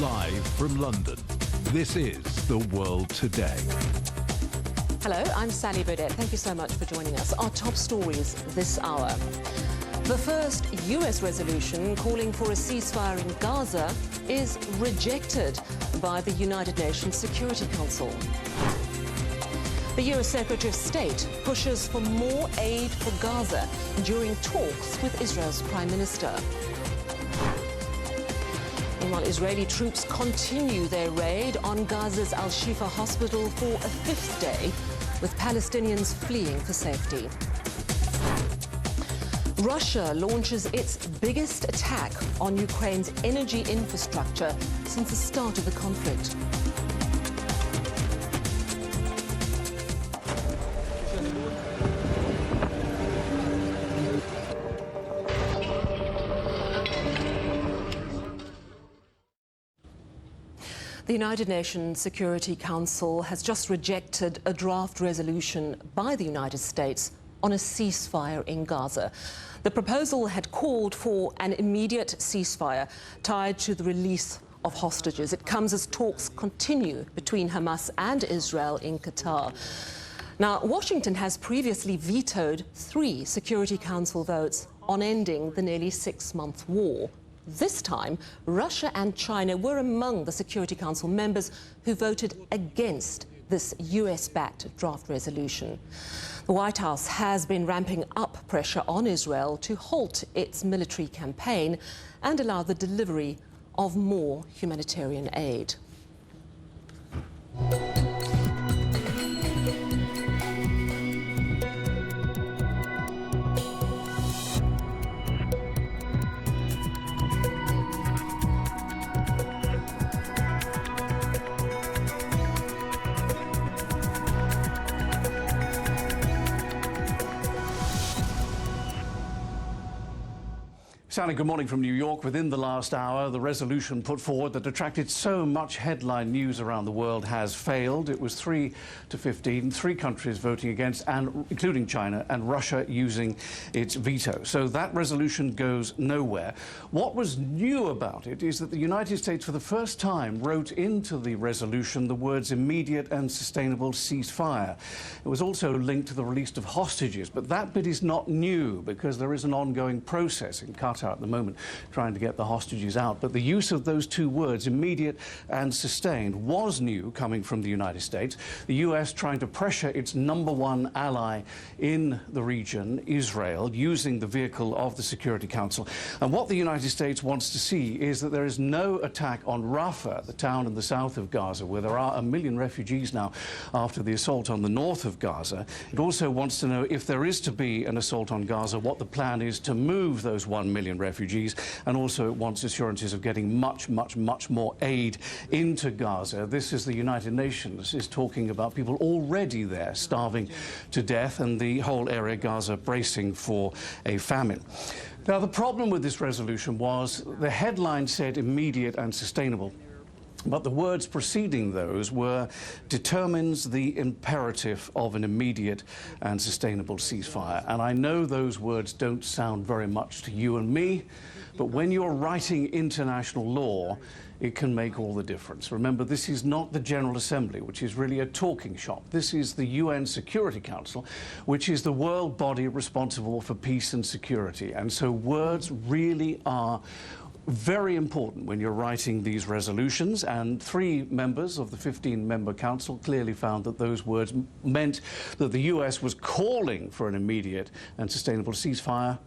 Live from London, this is The World Today. Hello, I'm Sally Burdett. Thank you so much for joining us. Our top stories this hour. The first US resolution calling for a ceasefire in Gaza is rejected by the United Nations Security Council. The US Secretary of State pushes for more aid for Gaza during talks with Israel's Prime Minister. Meanwhile, Israeli troops continue their raid on Gaza's Al-Shifa hospital for a fifth day, with Palestinians fleeing for safety. Russia launches its biggest attack on Ukraine's energy infrastructure since the start of the conflict. The United Nations Security Council has just rejected a draft resolution by the United States on a ceasefire in Gaza. The proposal had called for an immediate ceasefire tied to the release of hostages. It comes as talks continue between Hamas and Israel in Qatar. Now, Washington has previously vetoed 3 Security Council votes on ending the nearly 6-month war. This time, Russia and China were among the Security Council members who voted against this US-backed draft resolution. The White House has been ramping up pressure on Israel to halt its military campaign and allow the delivery of more humanitarian aid. Sally, good morning from New York. Within the last hour, the resolution put forward that attracted so much headline news around the world has failed. It was 3 to 15, 3 countries voting against, and including China, and Russia using its veto. So that resolution goes nowhere. What was new about it is that the United States, for the first time, wrote into the resolution the words immediate and sustainable ceasefire. It was also linked to the release of hostages, but that bit is not new because there is an ongoing process in Qatar at the moment trying to get the hostages out. But the use of those 2 words, immediate and sustained, was new coming from the United States. The US trying to pressure its #1 ally in the region, Israel, using the vehicle of the Security Council. And what the United States wants to see is that there is no attack on Rafah, the town in the south of Gaza, where there are 1 million refugees now after the assault on the north of Gaza. It also wants to know, if there is to be an assault on Gaza, what the plan is to move those 1 million refugees, and also it wants assurances of getting much more aid into Gaza. This is the United Nations is talking about people already there starving to death, and the whole area Gaza bracing for a famine. Now, the problem with this resolution was the headline said immediate and sustainable, but the words preceding those were determines the imperative of an immediate and sustainable ceasefire. And I know those words don't sound very much to you and me, but when you're writing international law, it can make all the difference. Remember, this is not the General Assembly, which is really a talking shop. This is the UN Security Council, which is the world body responsible for peace and security. And so words really are very important when you're writing these resolutions, and 3 members of the 15-member council clearly found that those words meant that the US was calling for an immediate and sustainable ceasefire,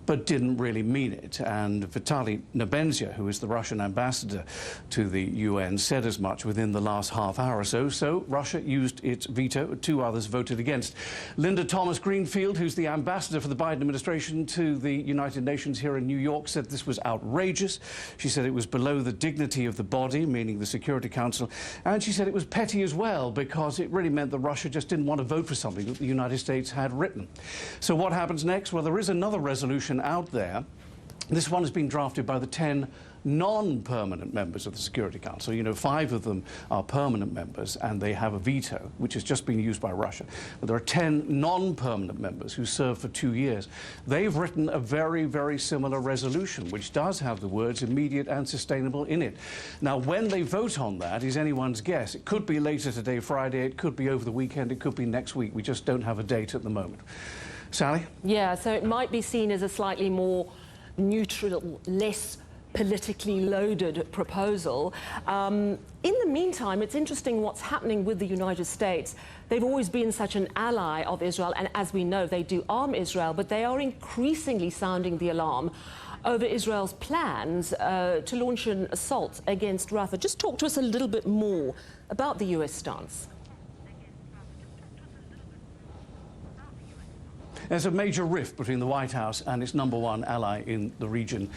but didn't really mean it. And Vitaly Nebenzia, who is the Russian ambassador to the UN, said as much within the last half hour or so. So Russia used its veto. 2 others voted against. Linda Thomas-Greenfield, who's the ambassador for the Biden administration to the United Nations here in New York, said this was outrageous. She said it was below the dignity of the body, meaning the Security Council. And she said it was petty as well, because it really meant that Russia just didn't want to vote for something that the United States had written. So what happens next? Well, there is another resolution out there. This one has been drafted by the 10 non-permanent members of the Security Council. You know, 5 of them are permanent members and they have a veto, which has just been used by Russia. But there are 10 non-permanent members who serve for 2 years. They've written a very, very similar resolution, which does have the words immediate and sustainable in it. Now, when they vote on that is anyone's guess. It could be later today, Friday, it could be over the weekend, it could be next week. We just don't have a date at the moment. Sally? Yeah, so it might be seen as a slightly more neutral, less politically loaded proposal. In the meantime, it's interesting what's happening with the United States. They've always been such an ally of Israel, and as we know, they do arm Israel, but they are increasingly sounding the alarm over Israel's plans to launch an assault against Rafah. Just talk to us a little bit more about the US stance. There's a major rift between the White House and its #1 ally in the region,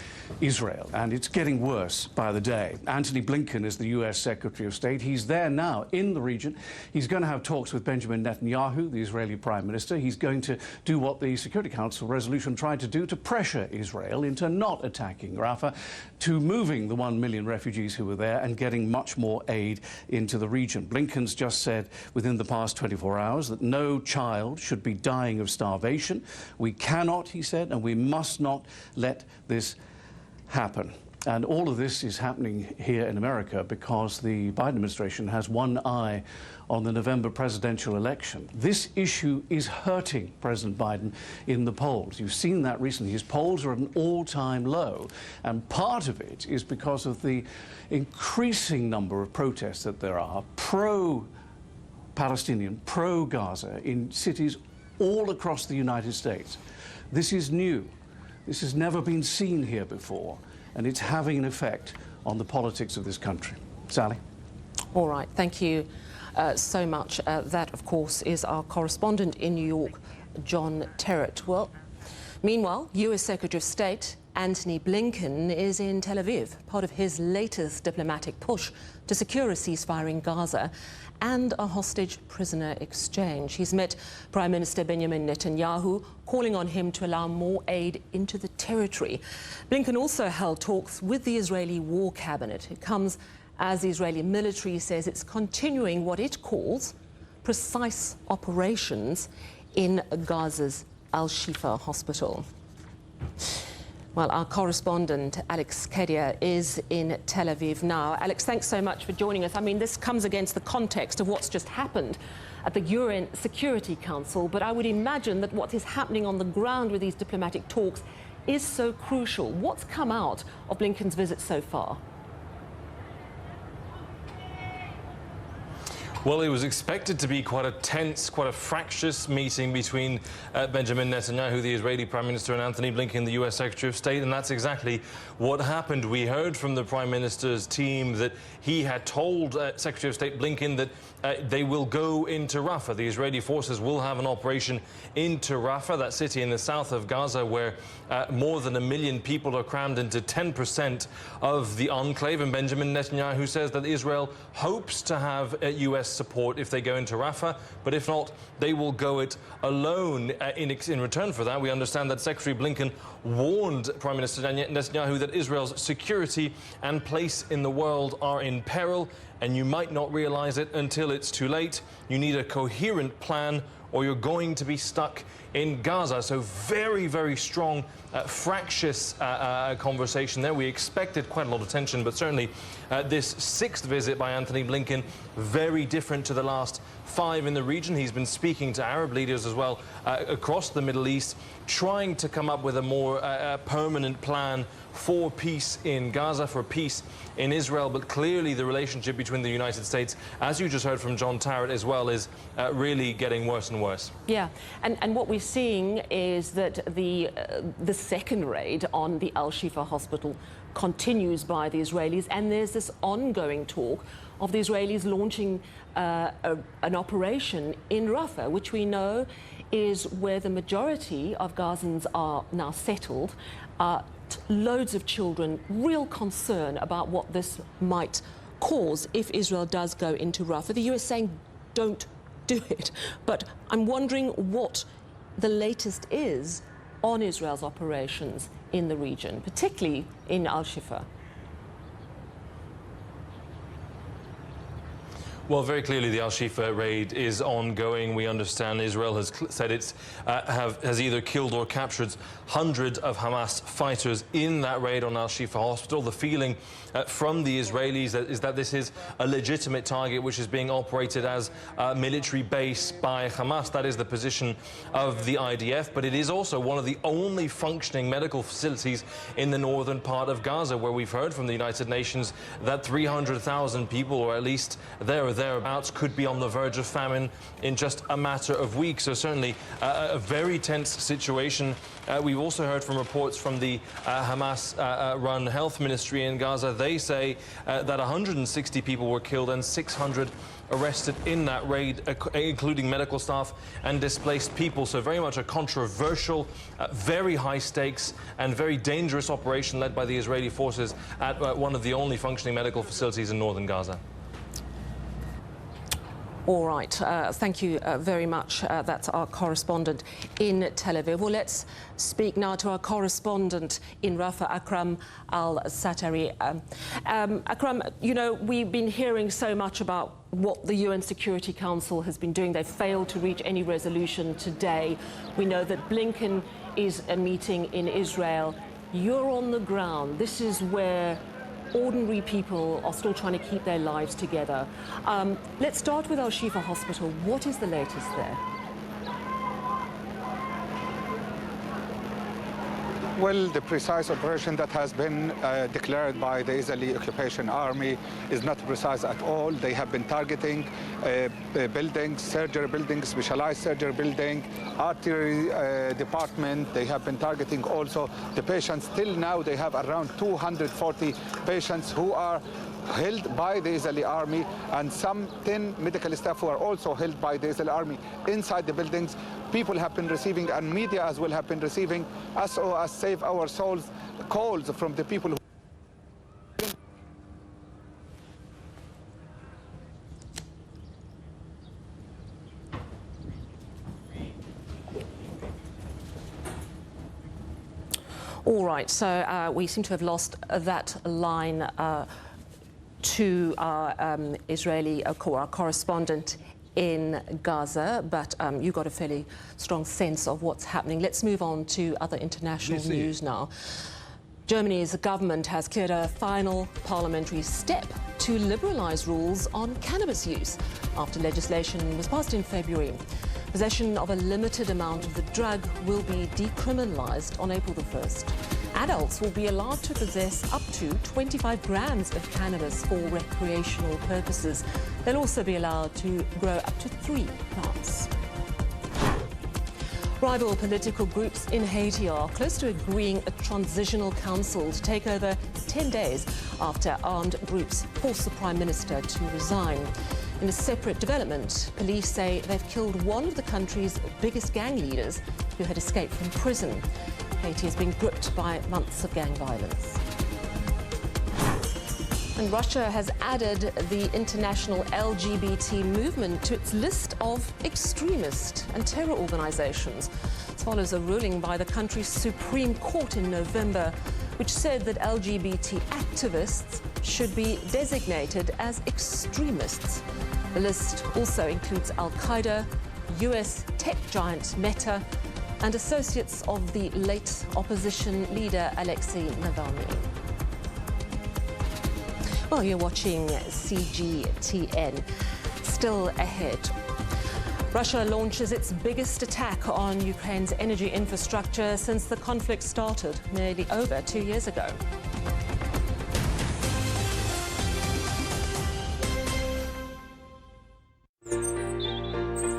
Israel, and it's getting worse by the day. Antony Blinken is the US Secretary of State. He's there now in the region. He's going to have talks with Benjamin Netanyahu, the Israeli Prime Minister. He's going to do what the Security Council resolution tried to do, to pressure Israel into not attacking Rafah, to moving the 1 million refugees who were there and getting much more aid into the region. Blinken's just said within the past 24 hours that no child should be dying of starvation. We cannot, he said, and we must not let this happen. And all of this is happening here in America because the Biden administration has one eye on the November presidential election. This issue is hurting President Biden in the polls. You've seen that recently. His polls are at an all-time low. And part of it is because of the increasing number of protests that there are, pro-Palestinian, pro-Gaza, in cities all across the United States. This is new. This has never been seen here before, and it's having an effect on the politics of this country. Sally? All right, thank you so much. That, of course, is our correspondent in New York, John Terrett. Well, meanwhile, US Secretary of State Antony Blinken is in Tel Aviv, part of his latest diplomatic push to secure a ceasefire in Gaza and a hostage prisoner exchange. He's met Prime Minister Benjamin Netanyahu, calling on him to allow more aid into the territory. Blinken also held talks with the Israeli War Cabinet. It comes as the Israeli military says it's continuing what it calls precise operations in Gaza's Al-Shifa hospital. Well, our correspondent, Alex Kedia, is in Tel Aviv now. Alex, thanks so much for joining us. I mean, this comes against the context of what's just happened at the UN Security Council, but I would imagine that what is happening on the ground with these diplomatic talks is so crucial. What's come out of Blinken's visit so far? Well, it was expected to be quite a tense, quite a fractious meeting between Benjamin Netanyahu, the Israeli Prime Minister, and Antony Blinken, the US Secretary of State, and that's exactly what happened. We heard from the Prime Minister's team that he had told Secretary of State Blinken that they will go into Rafah. The Israeli forces will have an operation into Rafah, that city in the south of Gaza, where more than 1 million people are crammed into 10% of the enclave. And Benjamin Netanyahu says that Israel hopes to have US support if they go into Rafah, but if not, they will go it alone. In return for that, we understand that Secretary Blinken warned Prime Minister Netanyahu that Israel's security and place in the world are in peril, and you might not realize it until it's too late. You need a coherent plan, or you're going to be stuck in Gaza. So very, very strong, fractious conversation there. We expected quite a lot of tension, but certainly this 6th visit by Antony Blinken, very different to the last 5 in the region. He's been speaking to Arab leaders as well across the Middle East, trying to come up with a more permanent plan for peace in Gaza, for peace in Israel. But clearly the relationship between the United States, as you just heard from John Terrett as well, is really getting worse and worse. Yeah, and what we're seeing is that the second raid on the Al-Shifa hospital continues by the Israelis, and there's this ongoing talk of the Israelis launching an operation in Rafah, which we know is where the majority of Gazans are now settled. Loads of children, real concern about what this might cause if Israel does go into Rafah. The US saying don't do it, but I'm wondering what the latest is on Israel's operations in the region, particularly in Al-Shifa. Well, very clearly the Al-Shifa raid is ongoing. We understand Israel has said it has either killed or captured hundreds of Hamas fighters in that raid on Al-Shifa hospital. The feeling from the Israelis is that this is a legitimate target which is being operated as a military base by Hamas. That is the position of the IDF, but it is also one of the only functioning medical facilities in the northern part of Gaza, where we've heard from the United Nations that 300,000 people, or at least there or thereabouts, could be on the verge of famine in just a matter of weeks. So certainly a very tense situation. We've also heard from reports from the Hamas-run health ministry in Gaza. They say that 160 people were killed and 600 arrested in that raid, including medical staff and displaced people. So very much a controversial, very high stakes and very dangerous operation led by the Israeli forces at one of the only functioning medical facilities in northern Gaza. All right, thank you very much. That's our correspondent in Tel Aviv. Well, let's speak now to our correspondent in Rafah, Akram Al-Satari. Akram, you know, we've been hearing so much about what the UN Security Council has been doing. They've failed to reach any resolution today. We know that Blinken is meeting in Israel. You're on the ground. This is where ordinary people are still trying to keep their lives together. Let's start with Al-Shifa Hospital. What is the latest there? Well, the precise operation that has been declared by the Israeli occupation army is not precise at all. They have been targeting buildings, surgery buildings, specialized surgery building, artery department. They have been targeting also the patients. Till now, they have around 240 patients who are held by the Israeli army, and some 10 medical staff who are also held by the Israeli army inside the buildings. People have been receiving, and media as well have been receiving, SOS Save Our Souls calls from the people who All right, so we seem to have lost that line to our Israeli our correspondent in Gaza, but you got a fairly strong sense of what's happening. Let's move on to other international news now. Germany's government has cleared a final parliamentary step to liberalise rules on cannabis use after legislation was passed in February. Possession of a limited amount of the drug will be decriminalised on April the 1st. Adults will be allowed to possess up to 25 grams of cannabis for recreational purposes. They'll also be allowed to grow up to 3 plants. Rival political groups in Haiti are close to agreeing a transitional council to take over 10 days after armed groups forced the Prime Minister to resign. In a separate development, police say they've killed one of the country's biggest gang leaders who had escaped from prison. Haiti has been gripped by months of gang violence. And Russia has added the international LGBT movement to its list of extremist and terror organizations. This follows a ruling by the country's Supreme Court in November, which said that LGBT activists should be designated as extremists. The list also includes Al-Qaeda, US tech giant Meta, and associates of the late opposition leader Alexei Navalny. Well, you're watching CGTN. Still ahead. Russia launches its biggest attack on Ukraine's energy infrastructure since the conflict started nearly over 2 years ago.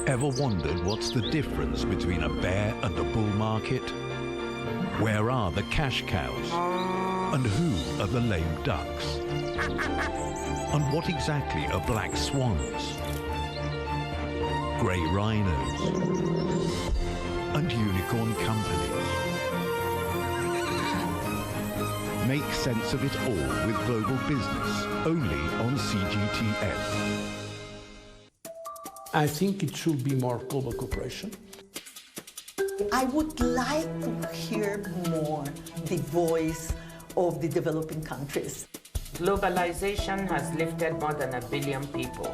Ever wondered what's the difference between a bear and a bull market? Where are the cash cows? And who are the lame ducks? And what exactly are black swans? Grey rhinos? And unicorn companies? Make sense of it all with Global Business, only on CGTN. I think it should be more global cooperation. I would like to hear more the voice of the developing countries. Globalization has lifted more than 1 billion people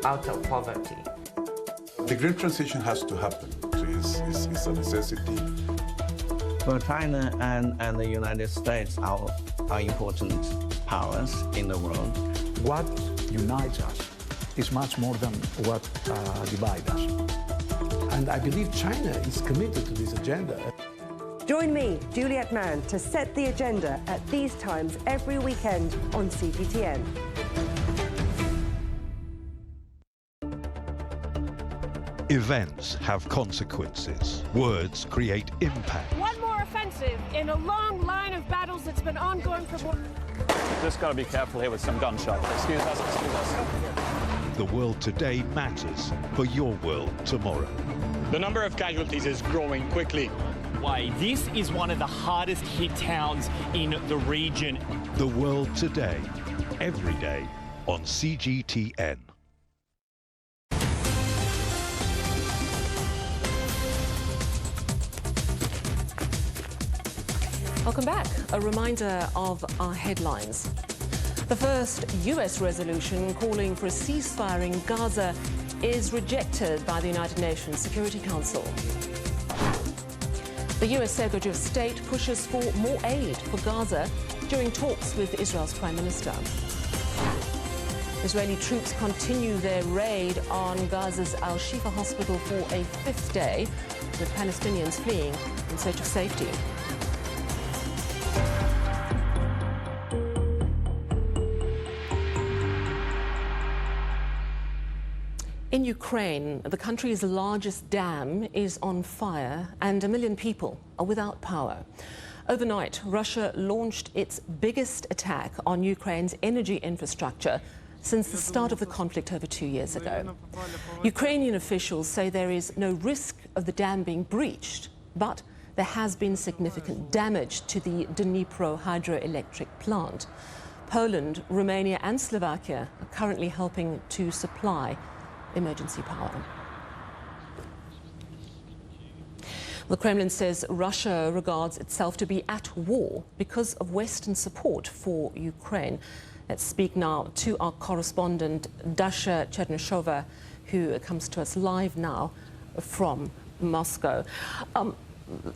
out of poverty. The green transition has to happen. It's a necessity. For China and the United States are important powers in the world. What unites us is much more than what divides us. And I believe China is committed to this agenda. Join me, Juliet Mann, to set the agenda at these times every weekend on CGTN. Events have consequences. Words create impact. One more offensive in a long line of battles that's been ongoing for more... Just got to be careful here with some gunshots. Excuse us. The world today matters for your world tomorrow. The number of casualties is growing quickly. Why, this is one of the hardest hit towns in the region. The world today, every day on CGTN. Welcome back. A reminder of our headlines. The first US resolution calling for a ceasefire in Gaza is rejected by the United Nations Security Council. The US Secretary of State pushes for more aid for Gaza during talks with Israel's Prime Minister. Israeli troops continue their raid on Gaza's Al-Shifa hospital for a 5th day, with Palestinians fleeing in search of safety. In Ukraine, the country's largest dam is on fire and 1 million people are without power. Overnight, Russia launched its biggest attack on Ukraine's energy infrastructure since the start of the conflict over 2 years ago. Ukrainian officials say there is no risk of the dam being breached, but there has been significant damage to the Dnipro hydroelectric plant. Poland, Romania and Slovakia are currently helping to supply emergency power. The Kremlin says Russia regards itself to be at war because of Western support for Ukraine. Let's speak now to our correspondent, Dasha Chernyshova, who comes to us live now from Moscow.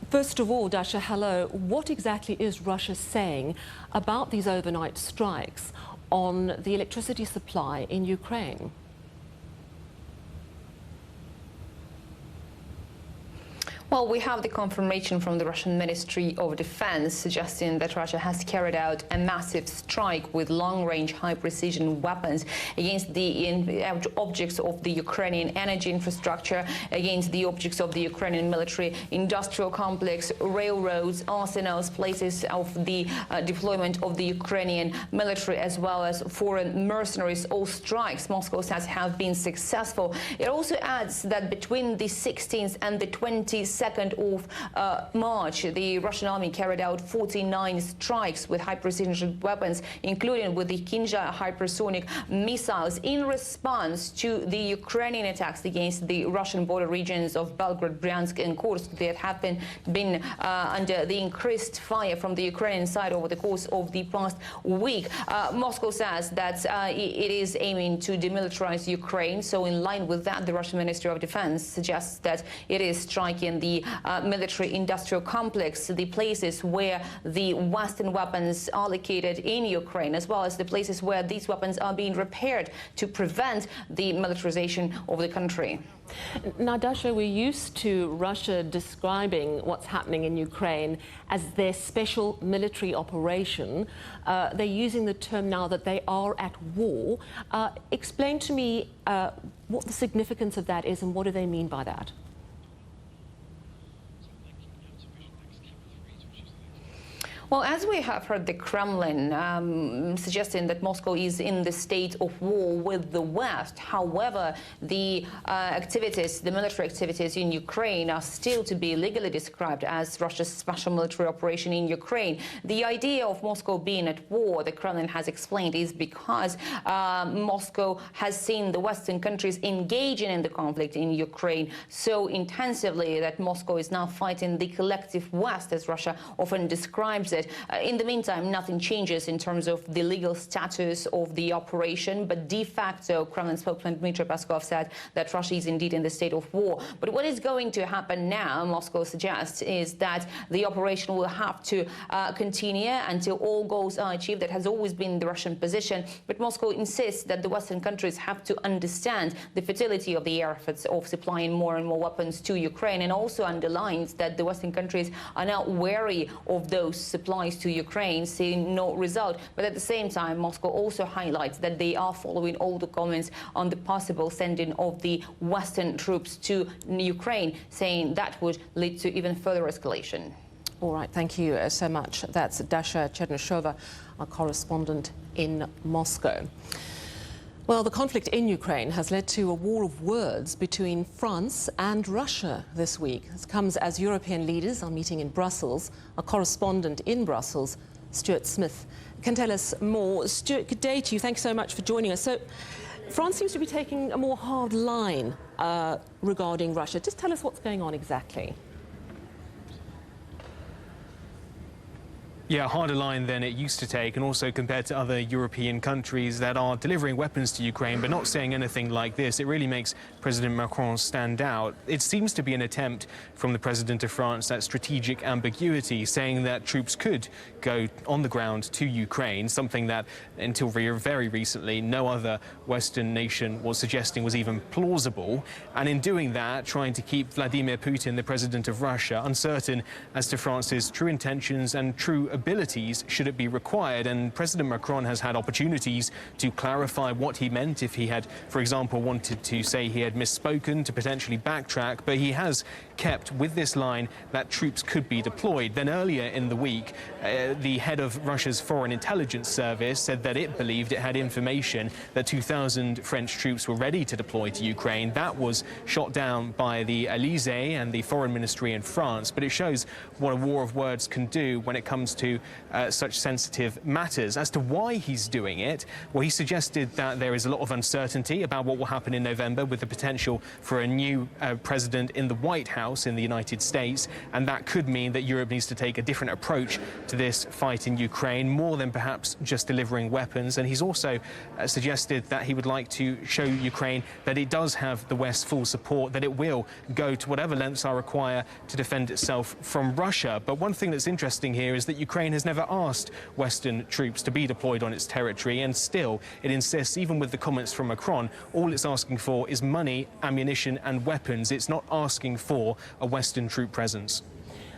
First of all, Dasha, hello. What exactly is Russia saying about these overnight strikes on the electricity supply in Ukraine? Well, we have the confirmation from the Russian Ministry of Defense suggesting that Russia has carried out a massive strike with long-range, high-precision weapons against the objects of the Ukrainian energy infrastructure, against the objects of the Ukrainian military-industrial complex, railroads, arsenals, places of the deployment of the Ukrainian military, as well as foreign mercenaries. All strikes, Moscow says, have been successful. It also adds that between the 16th and the 22nd of March, the Russian army carried out 49 strikes with high-precision weapons, including with the Kinzhal hypersonic missiles, in response to the Ukrainian attacks against the Russian border regions of Belgorod, Bryansk and Kursk that have been under the increased fire from the Ukrainian side over the course of the past week. Moscow says that it is aiming to demilitarize Ukraine. So in line with that, the Russian Ministry of Defense suggests that it is striking the military-industrial complex, the places where the Western weapons are located in Ukraine, as well as the places where these weapons are being repaired to prevent the militarization of the country. Now, Dasha, we're used to Russia describing what's happening in Ukraine as their special military operation. They're using the term now that they are at war. Explain to me what the significance of that is and what do they mean by that? Well, as we have heard the Kremlin suggesting that Moscow is in the state of war with the West. However, the activities, the military activities in Ukraine are still to be legally described as Russia's special military operation in Ukraine. The idea of Moscow being at war, the Kremlin has explained, is because Moscow has seen the Western countries engaging in the conflict in Ukraine so intensively that Moscow is now fighting the collective West, as Russia often describes it. suspended. In the meantime, nothing changes in terms of the legal status of the operation, but de facto, Kremlin spokesman Dmitry Peskov said that Russia is indeed in the state of war. But what is going to happen now, Moscow suggests, is that the operation will have to continue until all goals are achieved. That has always been the Russian position, but Moscow insists that the Western countries have to understand the futility of the efforts of supplying more and more weapons to Ukraine, and also underlines that the Western countries are now wary of those supplies to Ukraine, seeing no result. But at the same time, Moscow also highlights that they are following all the comments on the possible sending of the Western troops to Ukraine, saying that would lead to even further escalation. All right, thank you so much. That's Dasha Chernyshova, our correspondent in Moscow. Well, the conflict in Ukraine has led to a war of words between France and Russia this week. This comes as European leaders are meeting in Brussels. Our correspondent in Brussels, Stuart Smith, can tell us more. Stuart, good day to you. Thanks so much for joining us. So, France seems to be taking a more hard line regarding Russia. Just tell us what's going on exactly. Yeah, a harder line than it used to take, and also compared to other European countries that are delivering weapons to Ukraine but not saying anything like this. It really makes President Macron stand out. It seems to be an attempt from the President of France at strategic ambiguity, saying that troops could go on the ground to Ukraine, something that until very recently no other Western nation was suggesting was even plausible. And in doing that, trying to keep Vladimir Putin, the President of Russia, uncertain as to France's true intentions and true abilities should it be required. And President Macron has had opportunities to clarify what he meant if he had, for example, wanted to say he had misspoken, to potentially backtrack, but he has kept with this line that troops could be deployed. Then earlier in the week, the head of Russia's Foreign Intelligence Service said that it believed it had information that 2,000 French troops were ready to deploy to Ukraine. That was shot down by the Elysée and the Foreign Ministry in France, but it shows what a war of words can do when it comes to such sensitive matters. As to why he's doing it, well, he suggested that there is a lot of uncertainty about what will happen in November with the potential for a new president in the White House in the United States, and that could mean that Europe needs to take a different approach to this fight in Ukraine, more than perhaps just delivering weapons. And he's also suggested that he would like to show Ukraine that it does have the West's full support, that it will go to whatever lengths are required to defend itself from Russia. But one thing that's interesting here is that Ukraine has never asked Western troops to be deployed on its territory, and still it insists, even with the comments from Macron, all it's asking for is money, ammunition and weapons. It's not asking for a Western troop presence.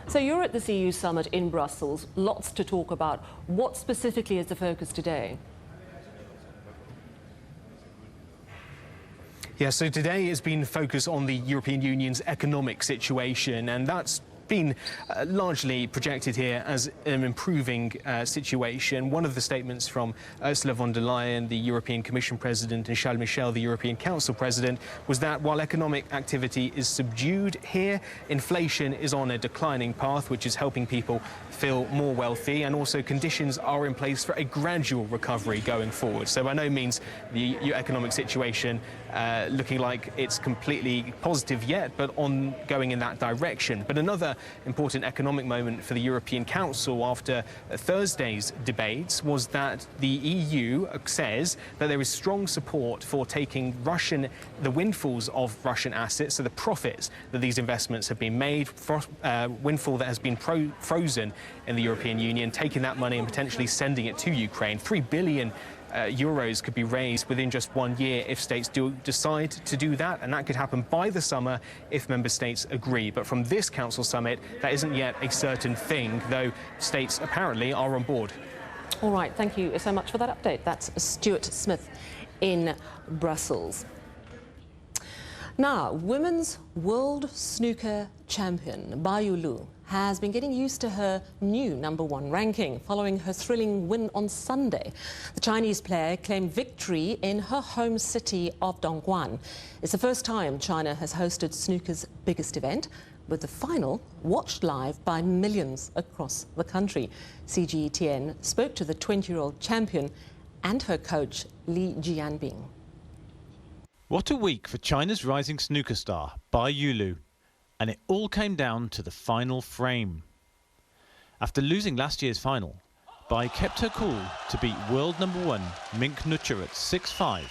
So you're at the EU summit in Brussels, lots to talk about. What specifically is the focus today? Yeah, so today has been focused on the European Union's economic situation, and that's been largely projected here as an improving situation. One of the statements from Ursula von der Leyen, the European Commission President, and Charles Michel, the European Council President, was that while economic activity is subdued here, inflation is on a declining path, which is helping people feel more wealthy, and also conditions are in place for a gradual recovery going forward. So by no means the economic situation looking like it's completely positive yet, but going in that direction. But another important economic moment for the European Council after Thursday's debates was that the EU says that there is strong support for taking the windfalls of Russian assets, so the profits that these investments have been made, windfall that has been frozen in the European Union, taking that money and potentially sending it to Ukraine. 3 billion euros could be raised within just 1 year if states do decide to do that, and that could happen by the summer if member states agree. But from this Council summit, that isn't yet a certain thing, though states apparently are on board. All right, thank you so much for that update. That's Stuart Smith in Brussels. Now, women's world snooker champion Bayu Lu has been getting used to her new #1 ranking following her thrilling win on Sunday. The Chinese player claimed victory in her home city of Dongguan. It's the first time China has hosted snooker's biggest event, with the final watched live by millions across the country. CGTN spoke to the 20-year-old champion and her coach, Li Jianbing. What a week for China's rising snooker star, Bayu Lu. And it all came down to the final frame. After losing last year's final, Bai kept her cool to beat world #1 Mink Nucher at 6-5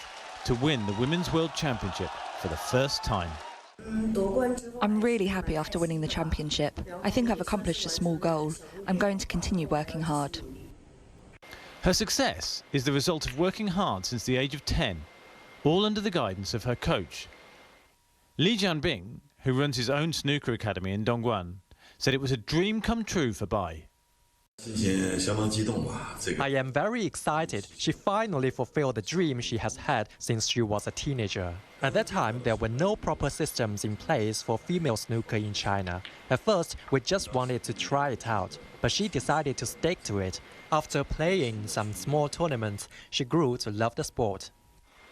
to win the Women's World Championship for the first time. I'm really happy after winning the championship. I think I've accomplished a small goal. I'm going to continue working hard. Her success is the result of working hard since the age of 10, all under the guidance of her coach. Li Jianbing, who runs his own snooker academy in Dongguan, said it was a dream come true for Bai. I am very excited. She finally fulfilled the dream she has had since she was a teenager. At that time, there were no proper systems in place for female snooker in China. At first, we just wanted to try it out, but she decided to stick to it. After playing some small tournaments, she grew to love the sport.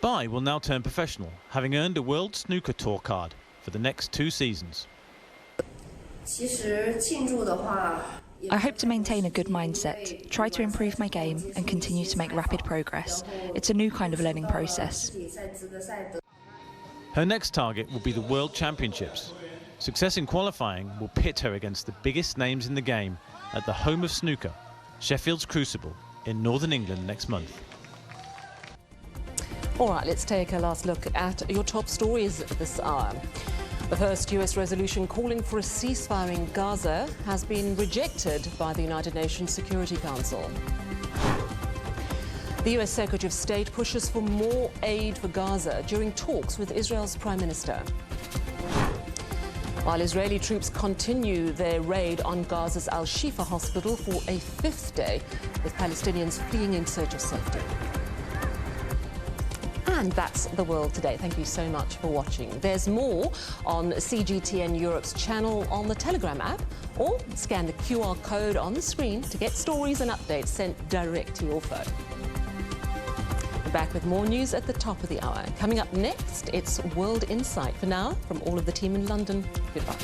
Bai will now turn professional, having earned a World Snooker Tour card for the next 2 seasons. I hope to maintain a good mindset, try to improve my game and continue to make rapid progress. It's a new kind of learning process. Her next target will be the World Championships. Success in qualifying will pit her against the biggest names in the game at the home of snooker, Sheffield's Crucible, in Northern England next month. All right, let's take a last look at your top stories this hour. The first US resolution calling for a ceasefire in Gaza has been rejected by the United Nations Security Council. The US Secretary of State pushes for more aid for Gaza during talks with Israel's Prime Minister. While Israeli troops continue their raid on Gaza's Al-Shifa hospital for a 5th day, with Palestinians fleeing in search of safety. And that's the world today. Thank you so much for watching. There's more on CGTN Europe's channel on the Telegram app, or scan the QR code on the screen to get stories and updates sent direct to your phone. We're back with more news at the top of the hour. Coming up next, it's World Insight. For now, from all of the team in London, goodbye.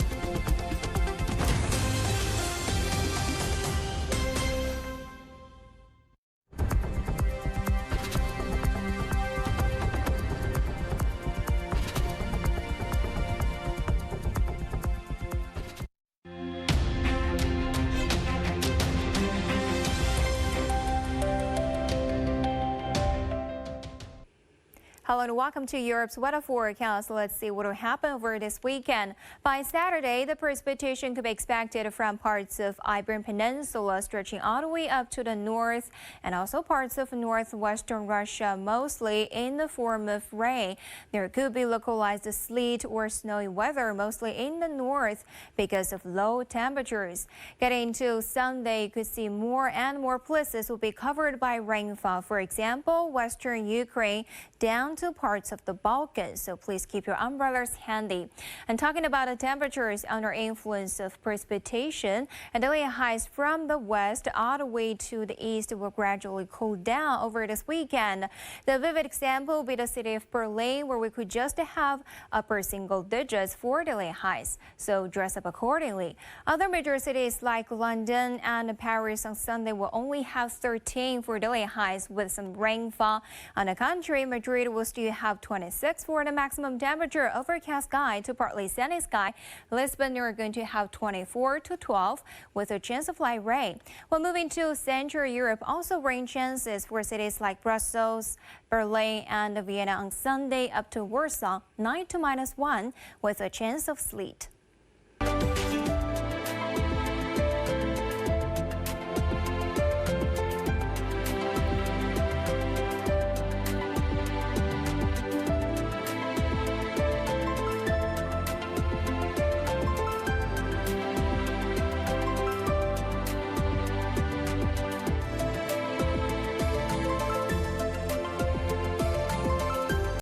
Hello and welcome to Europe's weather forecast. Let's see what will happen over this weekend. By Saturday, the precipitation could be expected from parts of Iberian Peninsula stretching all the way up to the north and also parts of northwestern Russia, mostly in the form of rain. There could be localized sleet or snowy weather, mostly in the north because of low temperatures. Getting into Sunday, you could see more and more places will be covered by rainfall. For example, western Ukraine down to parts of the Balkans, so please keep your umbrellas handy. And talking about the temperatures under influence of precipitation, and daily highs from the west all the way to the east will gradually cool down over this weekend. The vivid example will be the city of Berlin, where we could just have upper single digits for daily highs, so dress up accordingly. Other major cities like London and Paris on Sunday will only have 13 for daily highs with some rainfall. On the contrary, Madrid will still have 26 for the maximum temperature, overcast sky to partly sunny sky. Lisbon, you're going to have 24 to 12 with a chance of light rain. While moving to Central Europe, also rain chances for cities like Brussels, Berlin and Vienna on Sunday, up to Warsaw, 9 to -1 with a chance of sleet.